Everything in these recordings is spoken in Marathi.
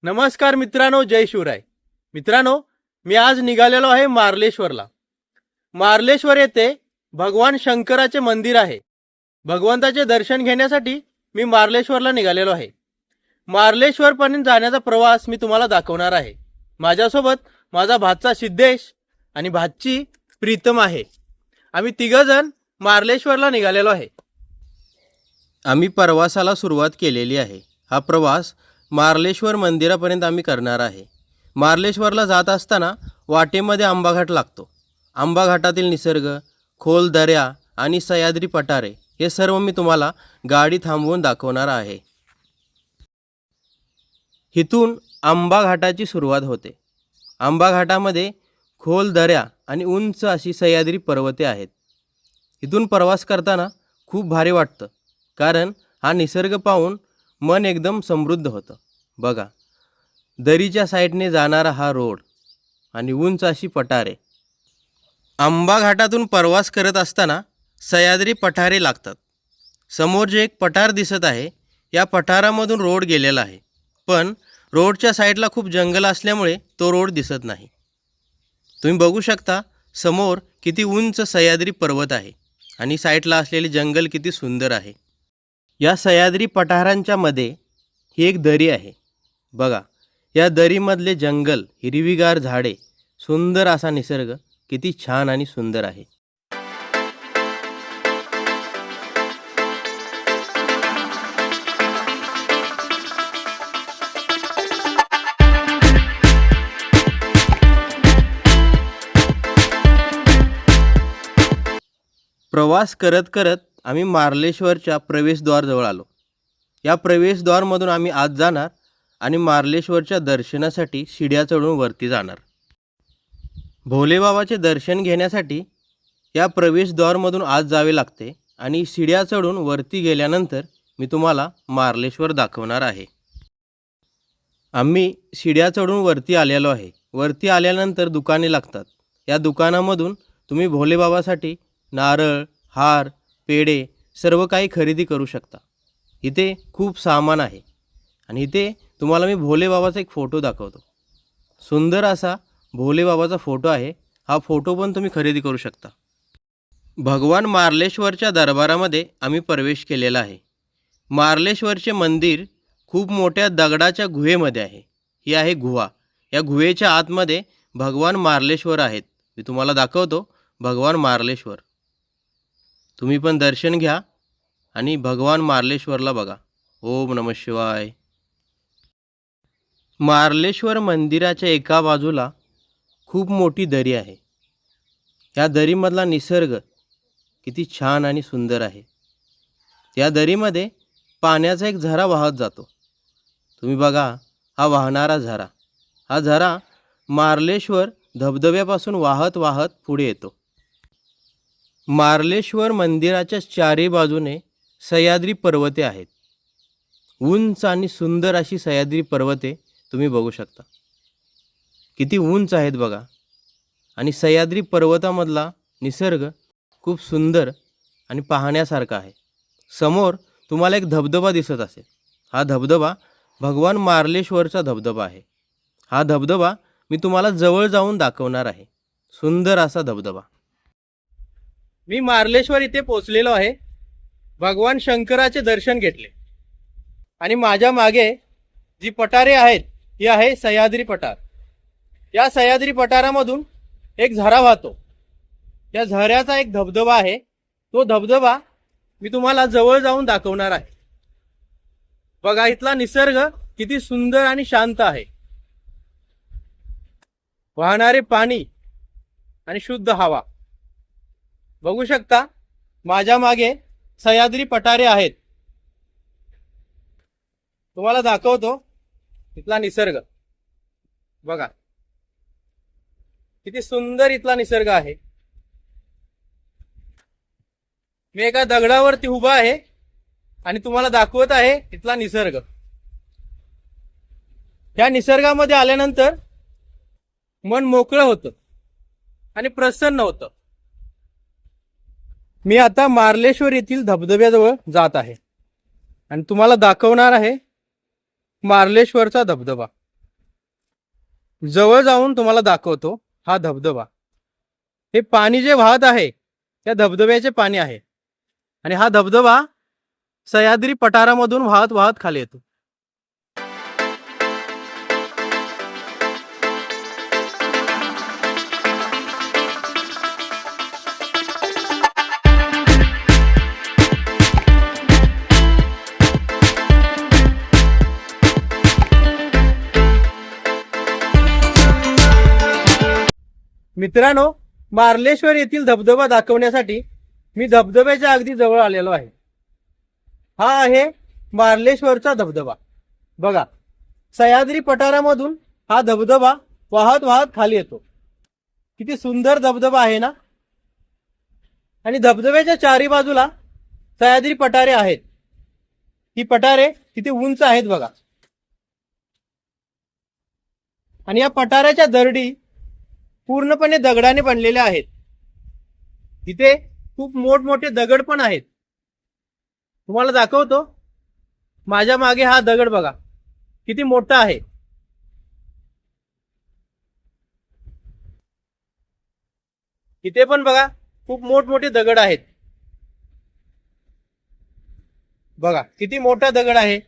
नमस्कार मित्रांनो, जय शिवराय. मित्रांनो, मी आज निघालेलो आहे मार्लेश्वरला. मार्लेश्वर येथे भगवान शंकराचे मंदिर आहे. भगवंताचे दर्शन घेण्यासाठी मी मार्लेश्वरला निघालेलो आहे. मार्लेश्वरपर्यंत जाण्याचा प्रवास मी तुम्हाला दाखवणार आहे. माझ्यासोबत माझा भाचा सिद्धेश आणि भाची प्रीतम आहे. आम्ही तिघजण मार्लेश्वरला निघालेलो आहे. आम्ही प्रवासाला सुरुवात केलेली आहे. हा प्रवास मार्लेश्वर मंदिरापर्यंत आम्ही करणार आहे. मार्लेश्वरला जात असताना वाटेमध्ये आंबाघाट लागतो. आंबाघाटातील निसर्ग, खोल दऱ्या आणि सह्याद्री पठारे हे सर्व मी तुम्हाला गाडी थांबवून दाखवणार आहे. इथून आंबाघाटाची सुरुवात होते. आंबाघाटामध्ये खोल दऱ्या आणि उंच अशी सह्याद्री पर्वते आहेत. इथून प्रवास करताना खूप भारी वाटतं, कारण हा निसर्ग पाहून मन एकदम समृद्ध होतं. बघा, दरीच्या साईडने जाणारा हा रोड आणि उंच अशी पठारे. आंबा घाटातून प्रवास करत असताना सह्याद्री पठारे लागतात. समोर जे एक पठार दिसत आहे, या पठारामधून रोड गेलेला आहे, पण रोडच्या साईडला खूप जंगल असल्यामुळे तो रोड दिसत नाही. तुम्ही बघू शकता समोर किती उंच सह्याद्री पर्वत आहे आणि साईडला असलेले जंगल किती सुंदर आहे. या सह्याद्री पठारांच्या मध्ये ही एक दरी आहे. बघा, या दरीमधले जंगल, हिरवीगार झाडे, सुंदर असा निसर्ग किती छान आणि सुंदर आहे. प्रवास करत करत आम्ही मार्लेश्वरच्या प्रवेशद्वाराजवळ आलो. या प्रवेशद्वारमधून आम्ही आत जाणार आणि मार्लेश्वरच्या दर्शनासाठी शिड्या चढून वरती जाणार. भोलेबाबाचे दर्शन घेण्यासाठी या प्रवेशद्वारमधून आत जावे लागते आणि शिड्या चढून वरती गेल्यानंतर मी तुम्हाला मार्लेश्वर दाखवणार आहे. आम्ही शिड्या चढून वरती आलेलो आहे. वरती आल्यानंतर दुकाने लागतात. या दुकानामधून तुम्ही भोलेबाबासाठी नारळ, हार, पेढे सर्व काही खरेदी करू शकता. इथे खूप सामान आहे आणि इथे तुम्हाला मी भोलेबाबाचा एक फोटो दाखवतो. सुंदर असा भोलेबाबाचा फोटो आहे. हा फोटो पण तुम्ही खरेदी करू शकता. भगवान मार्लेश्वरच्या दरबारामध्ये आम्ही प्रवेश केलेला आहे. मार्लेश्वरचे मंदिर खूप मोठ्या दगडाच्या गुहेमध्ये आहे. ही आहे गुहा. या गुहेच्या आतमध्ये भगवान मार्लेश्वर आहेत. मी तुम्हाला दाखवतो भगवान मार्लेश्वर. तुम्ही पण दर्शन घ्या आणि भगवान मार्लेश्वरला बघा. ओम नमः शिवाय. मार्लेश्वर मंदिराच्या एका बाजूला खूप मोठी दरी आहे. या दरीमधला निसर्ग किती छान आणि सुंदर आहे. या दरीमध्ये पाण्याचा एक झरा वाहत जातो. तुम्ही बघा, हा वाहणारा झरा. हा झरा मार्लेश्वर धबधब्यापासून वाहत वाहत पुढे येतो. मार्लेश्वर मंदिराच्या चारी बाजूने सह्याद्री पर्वते आहेत. उंच आणि सुंदर अशी सह्याद्री पर्वते तुम्ही बघू शकता. किती उंच आहेत बघा. आणि सह्याद्री पर्वतामधला निसर्ग खूप सुंदर आणि पाहण्यासारखा आहे. समोर तुम्हाला एक धबधबा दिसत असेल. हा धबधबा भगवान मार्लेश्वरचा धबधबा आहे. हा धबधबा मी तुम्हाला जवळ जाऊन दाखवणार आहे. सुंदर असा धबधबा. मी मार्लेश्वर इथे पोहोचलेलो आहे. भगवान शंकराचे दर्शन घेतले आणि माझ्या मागे जी पठारे आहेत ही आहे सह्याद्री पठार. या सह्याद्री पठारामधून एक झरा वाहतो. या झऱ्याचा एक धबधबा आहे. तो धबधबा मी तुम्हाला जवळ जाऊन दाखवणार आहे. बघा, इथला निसर्ग किती सुंदर आणि शांत आहे. वाहणारे पाणी आणि शुद्ध हवा बघू शकता. माझ्या मागे सह्याद्री पठारे आहेत. तुम्हाला दाखवतो इथला निसर्ग. बघा, किती सुंदर इथला निसर्ग आहे. मी एका दगडावरती उभा आहे आणि तुम्हाला दाखवत आहे इथला निसर्ग. या निसर्गामध्ये आल्यानंतर मन मोकळं होतं आणि प्रसन्न होतं. मी आता मार्लेश्वर येथील धबधब्याजवळ जात आहे आणि तुम्हाला दाखवणार आहे मार्लेश्वरचा धबधबा. जवळ जाऊन तुम्हाला दाखवतो हा धबधबा. हे पाणी जे वाहत आहे त्या धबधब्याचे पाणी आहे आणि हा धबधबा सह्याद्री पठारामधून वाहत वाहत खाली येतो. मित्रांनो, मार्लेश्वर येथील धबधबा दाखवण्यासाठी मी धबधब्याच्या अगदी जवळ आलेलो आहे. हा आहे मार्लेश्वरचा धबधबा. बघा, सह्याद्री पठारामधून हा धबधबा वाहत वाहत खाली येतो. किती सुंदर धबधबा आहे ना. आणि धबधब्याच्या चारी बाजूला सह्याद्री पठारे आहेत. ही पठारे किती उंच आहेत बघा. आणि या पठाराच्या दरडी पूर्णपणे दगडाने बनलेल्या आहेत. इथे खूप मोठमोठे दगड पण आहेत. तुम्हाला दाखवतो. माझ्या मागे हा दगड बघा किती मोठा आहे. इथे पण बघा खूप मोठमोठे दगड आहेत. बघा किती मोठा दगड आहे.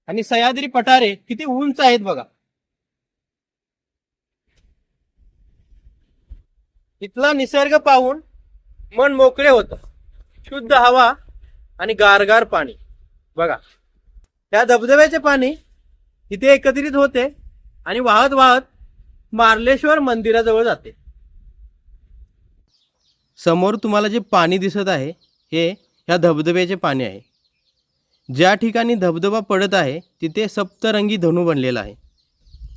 आणि सह्याद्री पठारे किती उंच आहेत बघा. इथला निसर्ग पाहून मन मोकळे होतं. शुद्ध हवा आणि गारगार पाणी. बघा, त्या धबधब्याचे पाणी इथे एकत्रित होते आणि वाहत वाहत मार्लेश्वर मंदिराजवळ जाते. समोर तुम्हाला जे पाणी दिसत आहे हे ह्या धबधब्याचे पाणी आहे. ज्या ठिकाणी धबधबा पडत आहे तिथे सप्तरंगी धनु बनलेला आहे.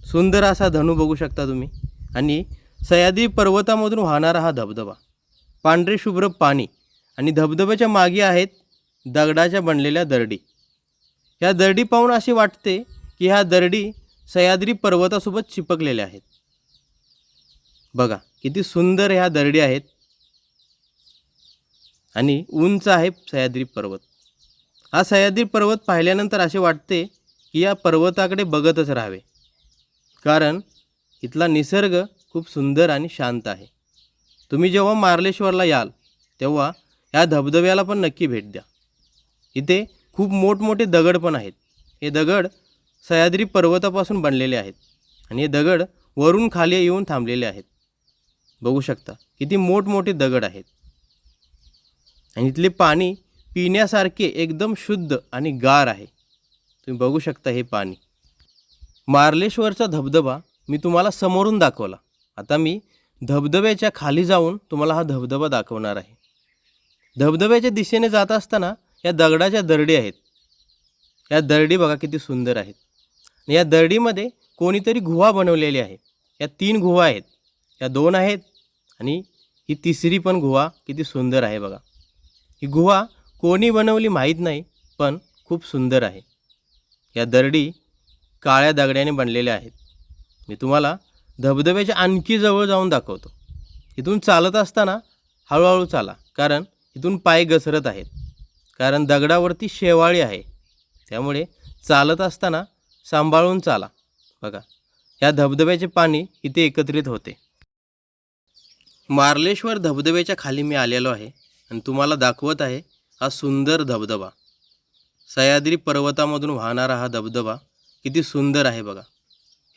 सुंदर असा धनु बघू शकता तुम्ही. आणि सह्याद्री पर्वतामधून वाहणारा हा धबधबा, पांढरे शुभ्र पाणी आणि धबधब्याच्या मागे आहेत दगडाच्या बनलेल्या दरडी. ह्या दरडी पाहून असे वाटते की ह्या दरडी सह्याद्री पर्वतासोबत चिपकलेल्या आहेत. बघा किती सुंदर ह्या दरडी आहेत आणि उंच आहे सह्याद्री पर्वत. हा सह्याद्री पर्वत पाहिल्यानंतर असे वाटते की या पर्वताकडे बघतच राहावे, कारण इथला निसर्ग खूप सुंदर आणि शांत आहे. तुम्ही जेव्हा मार्लेश्वरला याल तेव्हा या धबधब्याला पण नक्की भेट द्या. इथे खूप मोठमोठे दगड पण आहेत. हे दगड सह्याद्री पर्वतापासून बनलेले आहेत आणि हे दगड वरून खाली येऊन थांबलेले आहेत. बघू शकता किती मोठमोठे दगड आहेत. आणि इथले पाणी पिण्यासारखे एकदम शुद्ध आणि गार आहे. तुम्ही बघू शकता हे पाणी. मार्लेश्वरचा धबधबा मी तुम्हाला समोरून दाखवला. आता मी धबधब्याच्या खाली जाऊन तुम्हाला हा धबधबा दाखवणार आहे. धबधब्याच्या दिशेने जात असताना या दगडाच्या दरडी आहेत. या दरडी बघा किती सुंदर आहेत. आणि या दरडीमध्ये कोणीतरी गुहा बनवलेली आहे. या 3 गुहा आहेत. या 2 आहेत आणि ही तिसरी पण गुहा किती सुंदर आहे बघा. ही गुहा कोणी बनवली माहीत नाही, पण खूप सुंदर आहे. या दरडी काळ्या दगडाने बनलेल्या आहेत. मी तुम्हाला धबधब्याच्या आणखी जवळ जाऊन दाखवतो. इथून चालत असताना हळूहळू चाला, कारण इथून पाय घसरत आहेत, कारण दगडावरती शेवाळी आहे. त्यामुळे चालत असताना सांभाळून चाला. बघा, या धबधब्याचे पाणी इथे एकत्रित होते. मार्लेश्वर धबधब्याच्या खाली मी आलेलो आहे आणि तुम्हाला दाखवत आहे हा सुंदर धबधबा. सह्याद्री पर्वतामधून वाहणारा हा धबधबा किती सुंदर आहे बघा.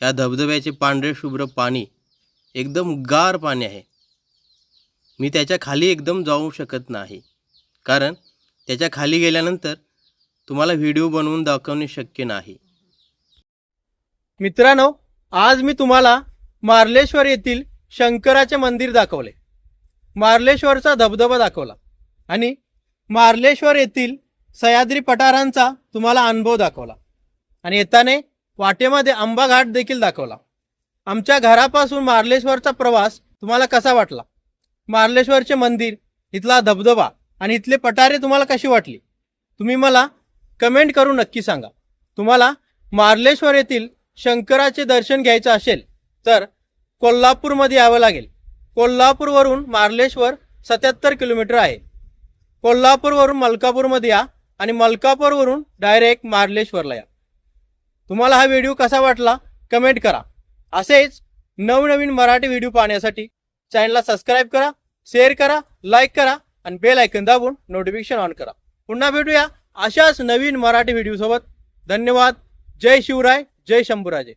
या धबधब्याचे पांढरे शुभ्र पाणी एकदम गार पाणी आहे. मी त्याच्या खाली एकदम जाऊ शकत नाही, कारण त्याच्या खाली गेल्यानंतर तुम्हाला व्हिडिओ बनवून दाखवणे शक्य नाही. मित्रांनो, आज मी तुम्हाला मार्लेश्वर येथील शंकराचे मंदिर दाखवले, मार्लेश्वरचा धबधबा दाखवला आणि मार्लेश्वर येथील सह्याद्री पठारांचा तुम्हाला अनुभव दाखवला. आणि येताने वाटेमध्ये आंबा घाट देखील दाखवला. आमच्या घरापासून मार्लेश्वरचा प्रवास तुम्हाला कसा वाटला? मार्लेश्वरचे मंदिर, इथला धबधबा आणि इथले पठारे तुम्हाला कशी वाटली? तुम्ही मला कमेंट करून नक्की सांगा. तुम्हाला मार्लेश्वर येथील शंकराचे दर्शन घ्यायचं असेल तर कोल्हापूरमध्ये यावं लागेल. कोल्हापूरवरून मार्लेश्वर 77 किलोमीटर आहे. कोल्हापूरवरून मलकापूरमध्ये या आणि मलकापूरवरून डायरेक्ट मार्लेश्वरला या. तुम्हाला हा व्हिडिओ कसा वाटला कमेंट करा. असेच नवनवीन मराठी व्हिडिओ पाहण्यासाठी चॅनलला सबस्क्राईब करा, शेअर करा, लाईक करा आणि बेल आयकन दाबून नोटिफिकेशन ऑन करा. पुन्हा भेटूया अशाच नवीन मराठी व्हिडिओ सोबत. धन्यवाद. जय शिवराय, जय शंभूराजे.